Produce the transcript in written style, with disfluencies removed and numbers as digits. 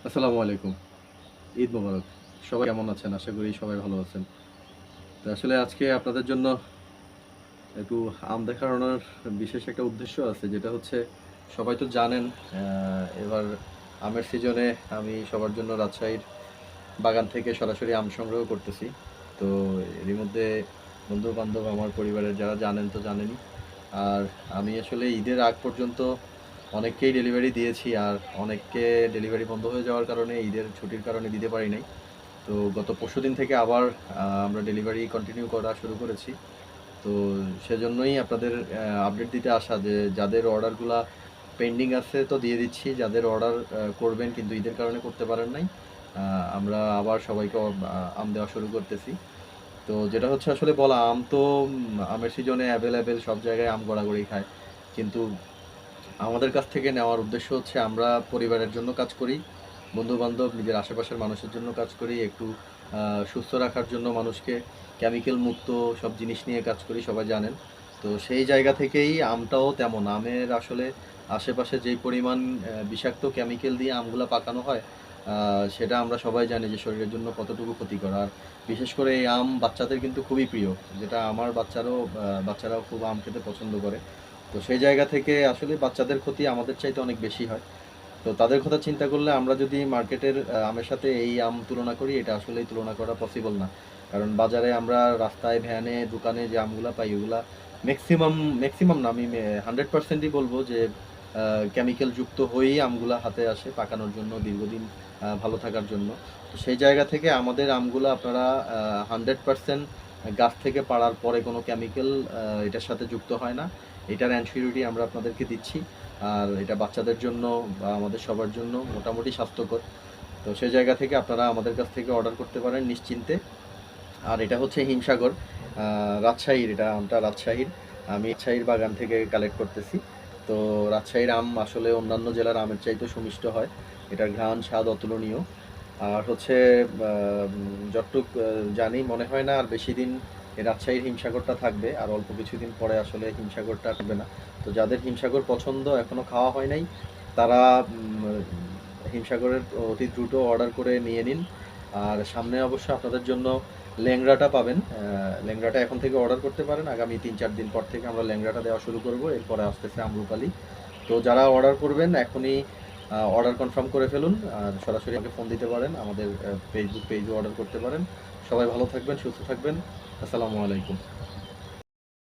আসসালামু আলাইকুম। ঈদ মোবারক। সবাই কেমন আছেন? আশা করি সবাই ভালো আছেন। তো আসলে আজকে আপনাদের জন্য একটু আম দেখানোর বিশেষ একটা উদ্দেশ্য আছে। যেটা হচ্ছে সবাই তো জানেন এবার আমের সিজনে আমি সবার জন্য রাজশাহীর বাগান থেকে সরাসরি আম সংগ্রহ করতেছি। তো এরই মধ্যে বন্ধু-বান্ধব আমার পরিবারের যারা জানেন তো জানেনই। আর আমি আসলে ঈদের আগ পর্যন্ত অনেককেই ডেলিভারি দিয়েছি। আর অনেককে ডেলিভারি বন্ধ হয়ে যাওয়ার কারণে ঈদের ছুটির কারণে দিতে পারি নাই। তো গত পরশুদিন থেকে আবার আমরা ডেলিভারি কন্টিনিউ করা শুরু করেছি। তো সেজন্যই আপনাদের আপডেট দিতে আসা যে যাদের অর্ডারগুলা পেন্ডিং আছে তো দিয়ে দিচ্ছি। যাদের অর্ডার করবেন কিন্তু ঈদের কারণে করতে পারেন নাই, আ আমরা আবার সবাইকে আম দেওয়া শুরু করতেছি। তো যেটা হচ্ছে আসলে বলা আম তো আমের সিজনে এভেইলেবল সব জায়গায় আম গড়াগড়ি খায়। কিন্তু আমাদের কাছ থেকে নেওয়ার উদ্দেশ্য হচ্ছে আমরা পরিবারের জন্য কাজ করি, বন্ধু-বান্ধব, নিজের আশেপাশের মানুষের জন্য কাজ করি, একটু আ সুস্থ রাখার জন্য মানুষকে কেমিক্যাল মুক্ত সব জিনিস নিয়ে কাজ করি, সবাই জানেন। তো সেই জায়গা থেকেই আমটাও তেমন। আমের আসলে আশেপাশে যেই পরিমাণ বিষাক্ত কেমিক্যাল দিয়ে আমগুলা পাকানো হয়, আ সেটা আমরা সবাই জানি যে শরীরের জন্য কতটুকু ক্ষতিকর। আর বিশেষ করে এই আম বাচ্চাদের কিন্তু খুবই প্রিয়। যেটা আমার বাচ্চারাও খুব আম খেতে পছন্দ করে। তো সেই জায়গা থেকে আসলে বাচ্চাদের ক্ষতি আমাদের চাইতে অনেক বেশি হয়। তো তাদের কথা চিন্তা করলে আমরা যদি মার্কেটের আমের সাথে এই আম তুলনা করি, এটা আসলেই তুলনা করা পসিবল না। কারণ বাজারে আমরা রাস্তায়, ভ্যানে, দোকানে যে আমগুলা পাই ওগুলা মেক্সিমাম মেক্সিমাম না আমি 100% ই বলব যে আ কেমিক্যাল যুক্ত হয়েই আমগুলা হাতে আসে পাকানোর জন্য, দীর্ঘদিন ভালো থাকার জন্য। তো সেই জায়গা থেকে আমাদের আমগুলা আপনারা 100% গাছ থেকে পাড়ার পরে কোনো কেমিক্যাল এটার সাথে যুক্ত হয় না। এটার অ্যানসিওরিটি আমরা আপনাদেরকে দিচ্ছি। আর এটা বাচ্চাদের জন্য বা আমাদের সবার জন্য মোটামুটি স্বাস্থ্যকর। তো সেই জায়গা থেকে আপনারা আমাদের কাছ থেকে অর্ডার করতে পারেন নিশ্চিন্তে। আর এটা হচ্ছে হিমসাগর, রাজশাহীর, এটা আমটা রাজশাহীর। আমি রাজশাহীর বাগান থেকে কালেক্ট করতেছি। তো রাজশাহীর আম আসলে অন্যান্য জেলার আমের চাইতে সুমিষ্ট হয়। এটার ঘ্রাণ, স্বাদ অতুলনীয়। আর হচ্ছে যতটুক জানি মনে হয় না আর বেশিদিন এই রাজশাহীর হিমসাগরটা থাকবে। আর অল্প কিছুদিন পরে আসলে হিমসাগরটা থাকবে না। তো যাদের হিমসাগর পছন্দ এখনো খাওয়া হয় নাই, তারা হিমসাগরের অতি দ্রুত অর্ডার করে নিয়ে নিন। আর সামনে অবশ্য আপনাদের জন্য ল্যাংড়াটা পাবেন। ল্যাংড়াটা এখন থেকে অর্ডার করতে পারেন। আগামী ৩-৪ দিন পর থেকে আমরা ল্যাংড়াটা দেওয়া শুরু করব। এরপরে আসতেছে আম্রপালি। তো যারা অর্ডার করবেন এখনই অর্ডার কনফার্ম করে ফেলুন। আর সরাসরি আমাকে ফোন দিতে পারেন। আমাদের ফেসবুক পেজেও অর্ডার করতে পারেন। সবাই ভালো থাকবেন, সুস্থ থাকবেন। আসসালামু আলাইকুম।